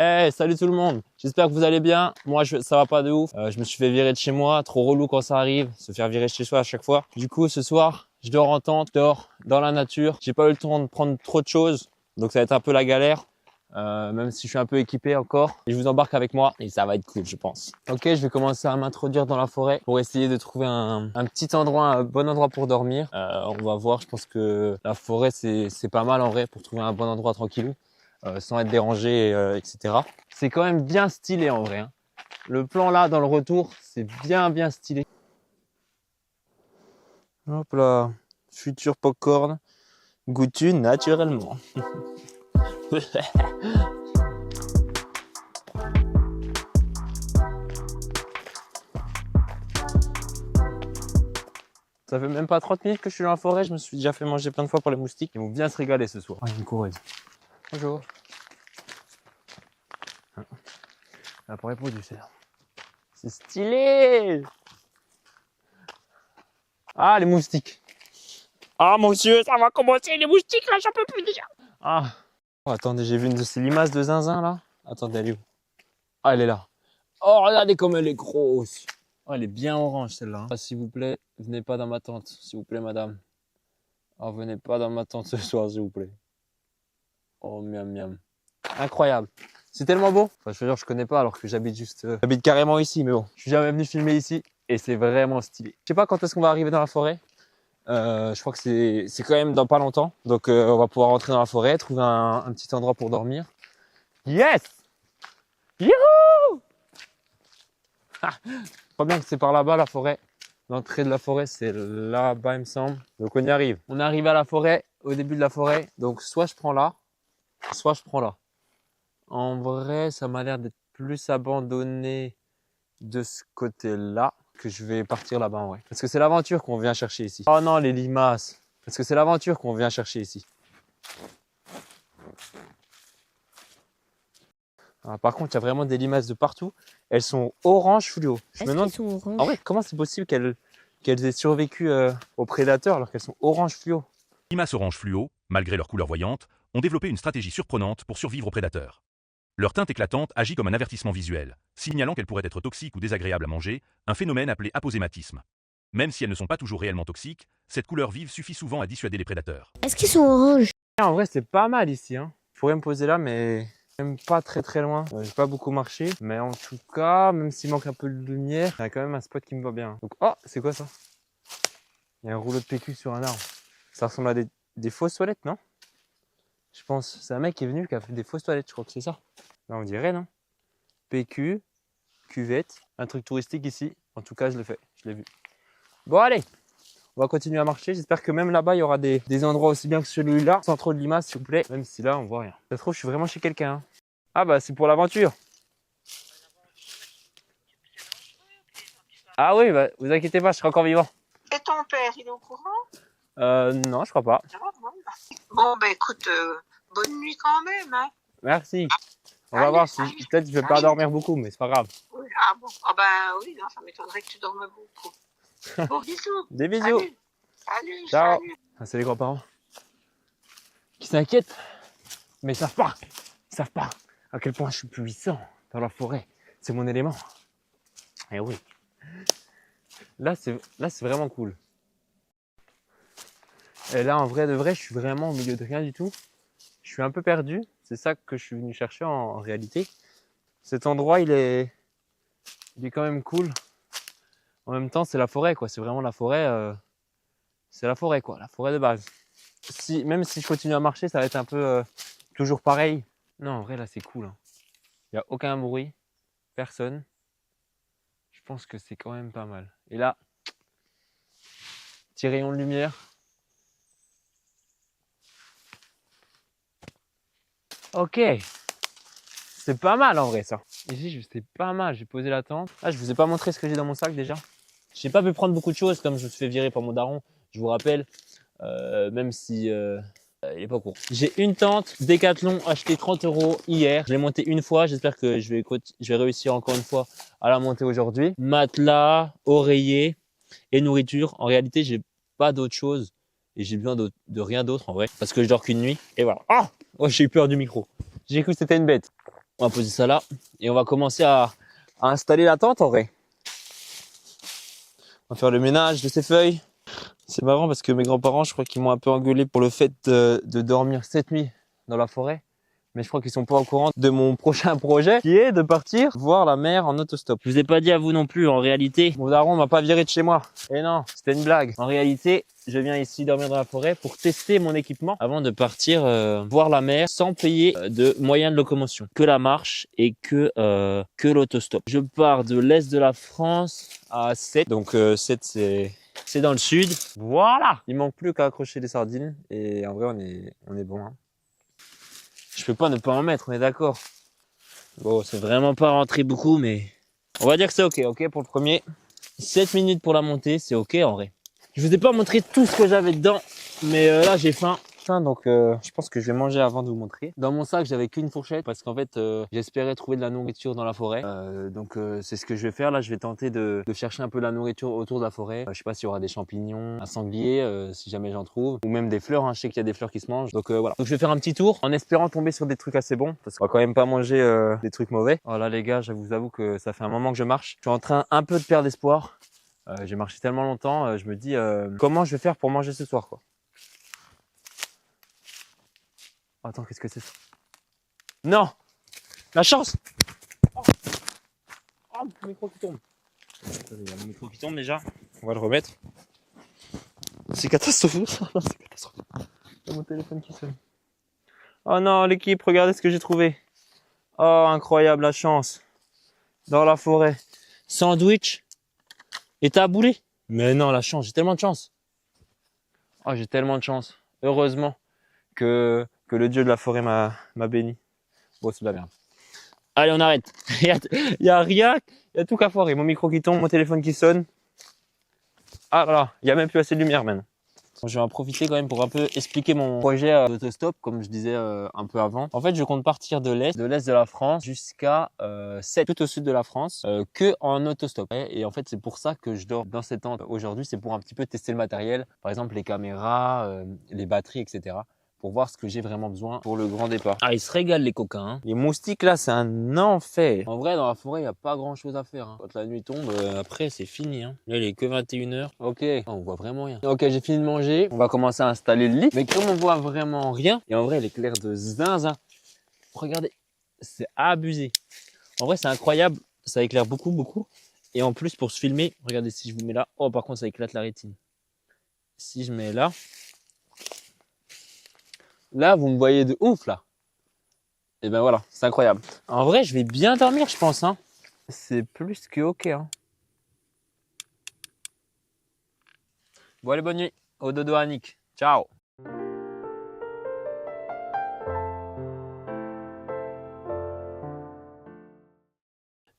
Hey, salut tout le monde. J'espère que vous allez bien. Moi, ça va pas de ouf. Je me suis fait virer de chez moi. Trop relou quand ça arrive. Se faire virer de chez soi à chaque fois. Du coup, ce soir, je dors en tente, je dors dans la nature. J'ai pas eu le temps de prendre trop de choses. Donc, ça va être un peu la galère. Même si je suis un peu équipé encore. Et je vous embarque avec moi et ça va être cool, je pense. Ok, je vais commencer à m'introduire dans la forêt pour essayer de trouver un petit endroit, un bon endroit pour dormir. On va voir, je pense que la forêt, c'est pas mal en vrai pour trouver un bon endroit tranquillou. Sans être dérangé, etc. C'est quand même bien stylé en vrai. Hein. Le plan là, dans le retour, c'est bien stylé. Hop là, futur popcorn, goûtu naturellement. Ça fait même pas 30 minutes que je suis dans la forêt, je me suis déjà fait manger plein de fois par les moustiques. Ils vont bien se régaler ce soir. Oh, il y a une coureuse. Bonjour. La forêt producère. C'est stylé. Ah, les moustiques. Ah, monsieur, ça va commencer, les moustiques, là, j'en peux plus déjà. Ah. Oh, attendez, j'ai vu une de ces limaces de zinzin, là. Attendez, elle est où? Ah, elle est là. Oh, regardez comme elle est grosse. Oh, elle est bien orange, celle-là. Ah, s'il vous plaît, venez pas dans ma tente, s'il vous plaît, madame. Oh, venez pas dans ma tente ce soir, s'il vous plaît. Oh, miam, miam. Incroyable. C'est tellement beau. Enfin, je veux dire, je connais pas alors que j'habite juste... J'habite carrément ici, mais bon. Je suis jamais venu filmer ici et c'est vraiment stylé. Je sais pas quand est-ce qu'on va arriver dans la forêt. Je crois que c'est quand même dans pas longtemps. Donc, on va pouvoir rentrer dans la forêt, trouver un petit endroit pour dormir. Yes! Youhou! Je crois bien que c'est par là-bas la forêt. L'entrée de la forêt, c'est là-bas, il me semble. Donc, on y arrive. On arrive à la forêt, au début de la forêt. Donc, soit je prends là, soit je prends là. En vrai, ça m'a l'air d'être plus abandonné de ce côté-là que je vais partir là-bas en vrai. Parce que c'est l'aventure qu'on vient chercher ici. Oh non, les limaces. Parce que c'est l'aventure qu'on vient chercher ici. Ah, par contre, il y a vraiment des limaces de partout. Elles sont orange fluo. Je me demande, en vrai, comment c'est possible qu'elles aient survécu aux prédateurs alors qu'elles sont orange fluo. Les limaces orange fluo, malgré leur couleur voyante, ont développé une stratégie surprenante pour survivre aux prédateurs. Leur teinte éclatante agit comme un avertissement visuel, signalant qu'elles pourraient être toxiques ou désagréables à manger, un phénomène appelé aposématisme. Même si elles ne sont pas toujours réellement toxiques, cette couleur vive suffit souvent à dissuader les prédateurs. Est-ce qu'ils sont oranges? En vrai, c'est pas mal ici. Hein. Je pourrais me poser là, mais même pas très loin. J'ai pas beaucoup marché, mais en tout cas, même s'il manque un peu de lumière, il y a quand même un spot qui me va bien. Donc, oh, c'est quoi ça? Il y a un rouleau de PQ sur un arbre. Ça ressemble à des fausses toilettes, non? Je pense. C'est un mec qui est venu qui a fait des fausses toilettes, je crois que c'est ça. Là, on dirait, non? PQ, cuvette, un truc touristique ici. En tout cas, je l'ai fait, je l'ai vu. Bon, allez, on va continuer à marcher. J'espère que même là-bas, il y aura des endroits aussi bien que celui-là, sans trop de limaces, s'il vous plaît. Même si là, on voit rien. Ça se trouve, je suis vraiment chez quelqu'un. Hein. Ah bah, c'est pour l'aventure. Ah oui, bah, vous inquiétez pas, je serai encore vivant. Et ton père, il est au courant? Non, je crois pas. Bon, ben écoute, bonne nuit quand même. Hein. Merci. On va voir si peut-être je vais pas dormir beaucoup, mais c'est pas grave. Oui, ah bon, ah ben oui, non, ça m'étonnerait que tu dormes beaucoup. Bon, bisous. Des bisous. Salut. Salut. Ciao. Salut. Ah, c'est les grands-parents qui s'inquiètent, mais ils savent pas. Ils savent pas à quel point je suis puissant dans la forêt. C'est mon élément. Et oui. Là, c'est vraiment cool. Et là, en vrai de vrai, je suis vraiment au milieu de rien du tout. Je suis un peu perdu. C'est ça que je suis venu chercher en réalité. Cet endroit, il est quand même cool. En même temps, c'est la forêt, quoi. C'est vraiment la forêt. C'est la forêt, quoi. La forêt de base. Même si je continue à marcher, ça va être un peu toujours pareil. Non, en vrai, là, c'est cool. Hein. Il n'y a aucun bruit. Personne. Je pense que c'est quand même pas mal. Et là, petit rayon de lumière. Ok. C'est pas mal en vrai ça. Ici, c'est pas mal. J'ai posé la tente. Ah, je vous ai pas montré ce que j'ai dans mon sac déjà. J'ai pas pu prendre beaucoup de choses comme je me suis fait virer par mon daron. Je vous rappelle, même si il est pas court. J'ai une tente Decathlon achetée 30 € hier. Je l'ai montée une fois. J'espère que je vais réussir encore une fois à la monter aujourd'hui. Matelas, oreiller et nourriture. En réalité, j'ai pas d'autre chose et j'ai besoin de rien d'autre en vrai parce que je dors qu'une nuit. Et voilà. Ah, oh, j'ai eu peur du micro. J'ai cru que c'était une bête. On va poser ça là et on va commencer à installer la tente en vrai. On va faire le ménage de ces feuilles. C'est marrant parce que mes grands-parents, je crois qu'ils m'ont un peu engueulé pour le fait de dormir cette nuit dans la forêt. Mais je crois qu'ils sont pas au courant de mon prochain projet qui est de partir voir la mer en autostop. Je vous ai pas dit à vous non plus, en réalité, mon daron m'a pas viré de chez moi. Et non, c'était une blague. En réalité, je viens ici dormir dans la forêt pour tester mon équipement avant de partir voir la mer sans payer de moyens de locomotion. Que la marche et que l'autostop. Je pars de l'est de la France à 7. Donc 7 c'est dans le sud. Voilà. Il manque plus qu'à accrocher les sardines et en vrai on est bon. Hein. Je peux pas ne pas en mettre, on est d'accord. Bon, c'est vraiment pas rentré beaucoup, mais on va dire que c'est ok pour le premier. 7 minutes pour la montée, c'est ok en vrai. Je vous ai pas montré tout ce que j'avais dedans, mais là j'ai faim. Donc je pense que je vais manger avant de vous montrer. Dans mon sac, j'avais qu'une fourchette parce qu'en fait, j'espérais trouver de la nourriture dans la forêt. Donc c'est ce que je vais faire. Là, je vais tenter de chercher un peu de la nourriture autour de la forêt. Je sais pas s'il y aura des champignons, un sanglier, si jamais j'en trouve, ou même des fleurs. Hein. Je sais qu'il y a des fleurs qui se mangent. Donc voilà. Donc je vais faire un petit tour en espérant tomber sur des trucs assez bons parce qu'on va quand même pas manger des trucs mauvais. Oh là les gars, je vous avoue que ça fait un moment que je marche. Je suis en train un peu de perdre espoir. J'ai marché tellement longtemps, je me dis comment je vais faire pour manger ce soir quoi. Attends, qu'est-ce que c'est ça? Non! La chance! Oh, le micro qui tombe. Il y a le micro qui tombe déjà. On va le remettre. C'est catastrophique. Non, c'est catastrophique. Il y a mon téléphone qui sonne. Oh non, l'équipe, regardez ce que j'ai trouvé. Oh, incroyable la chance. Dans la forêt. Sandwich. Et taboulé. Mais non, la chance, j'ai tellement de chance. Oh, j'ai tellement de chance. Heureusement que le dieu de la forêt m'a béni. Bon, c'est de la merde. Allez, on arrête. Il y a rien, il y a tout qu'à foirer. Mon micro qui tombe, mon téléphone qui sonne. Ah là là, il y a même plus assez de lumière maintenant. Je vais en profiter quand même pour un peu expliquer mon projet d'autostop, comme je disais un peu avant. En fait, je compte partir de l'est de la France jusqu'à 7, tout au sud de la France, que en autostop. Et en fait, c'est pour ça que je dors dans cette tente aujourd'hui. C'est pour un petit peu tester le matériel, par exemple les caméras, les batteries, etc. Pour voir ce que j'ai vraiment besoin pour le grand départ. Ah, ils se régalent les coquins. Hein. Les moustiques là, c'est un enfer. En vrai, dans la forêt, il n'y a pas grand chose à faire. Hein. Quand la nuit tombe, après, c'est fini. Hein. Là, il est que 21h. Ok, oh, on voit vraiment rien. Ok, j'ai fini de manger. On va commencer à installer le lit. Mais comme on voit vraiment rien, et en vrai, il éclaire de zinzin. Regardez, c'est abusé. En vrai, c'est incroyable. Ça éclaire beaucoup, beaucoup. Et en plus, pour se filmer, regardez si je vous mets là. Oh, par contre, ça éclate la rétine. Si je mets là. Là, vous me voyez de ouf, là. Et ben voilà, c'est incroyable. En vrai, je vais bien dormir, je pense. Hein. C'est plus que ok. Hein. Bon, allez, bonne nuit. Au dodo, Annick. Ciao.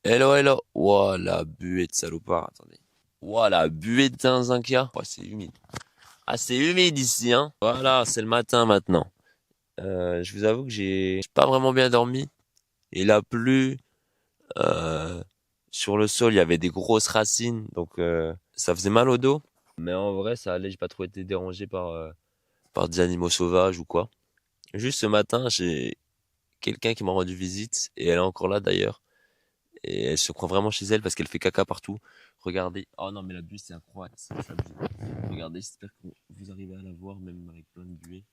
Hello, hello. Ouah, la buée de salopard, attendez. Ouah, la buée de zinzin qu'il y a. Ouah, c'est humide. Ah, c'est humide ici, hein. Voilà, c'est le matin maintenant. Je vous avoue que j'ai pas vraiment bien dormi. Il a plu. Sur le sol, il y avait des grosses racines, donc ça faisait mal au dos. Mais en vrai, ça allait. J'ai pas trop été dérangé par des animaux sauvages ou quoi. Juste ce matin, j'ai quelqu'un qui m'a rendu visite et elle est encore là d'ailleurs. Et elle se croit vraiment chez elle parce qu'elle fait caca partout. Regardez. Oh non, mais la buée, c'est incroyable. C'est abusé. Regardez, j'espère que vous arrivez à la voir, même avec plein de buée.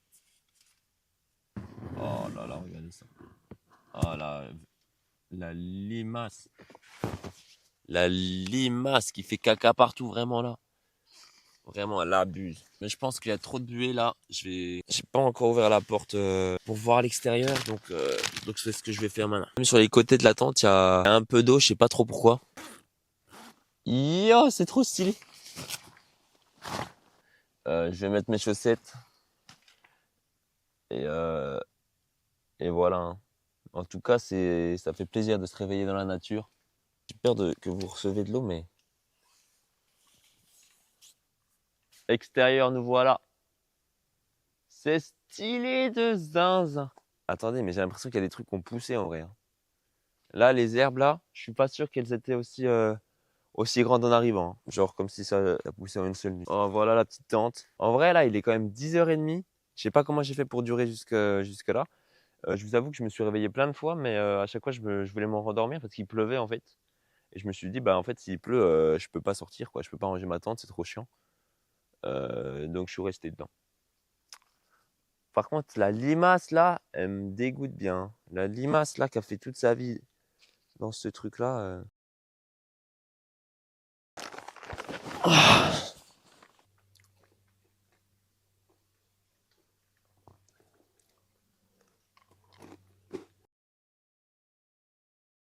Oh là là, regardez ça. Oh la limace. La limace qui fait caca partout, vraiment là. Vraiment, elle abuse. Mais je pense qu'il y a trop de buée là. J'ai pas encore ouvert la porte pour voir à l'extérieur, donc c'est ce que je vais faire maintenant. Même sur les côtés de la tente, il y a un peu d'eau, je sais pas trop pourquoi. Yo, c'est trop stylé. Je vais mettre mes chaussettes et voilà. Hein. En tout cas, ça fait plaisir de se réveiller dans la nature. J'ai peur que vous recevez de l'eau, mais extérieur, nous voilà. C'est stylé de zinzin. Attendez, mais j'ai l'impression qu'il y a des trucs qui ont poussé en vrai. Hein. Là, les herbes là, je suis pas sûr qu'elles étaient aussi grandes en arrivant. Hein. Genre comme si ça a poussé en une seule nuit. Oh, voilà la petite tente. En vrai, là, il est quand même 10h30. Je sais pas comment j'ai fait pour durer jusque là. Je vous avoue que je me suis réveillé plein de fois, mais à chaque fois, je voulais me rendormir parce qu'il pleuvait en fait. Et je me suis dit, bah en fait, s'il pleut, je peux pas sortir, quoi. Je peux pas ranger ma tente, c'est trop chiant. Donc je suis resté dedans. Par contre, la limace là, elle me dégoûte bien. La limace là, qui a fait toute sa vie dans ce truc là.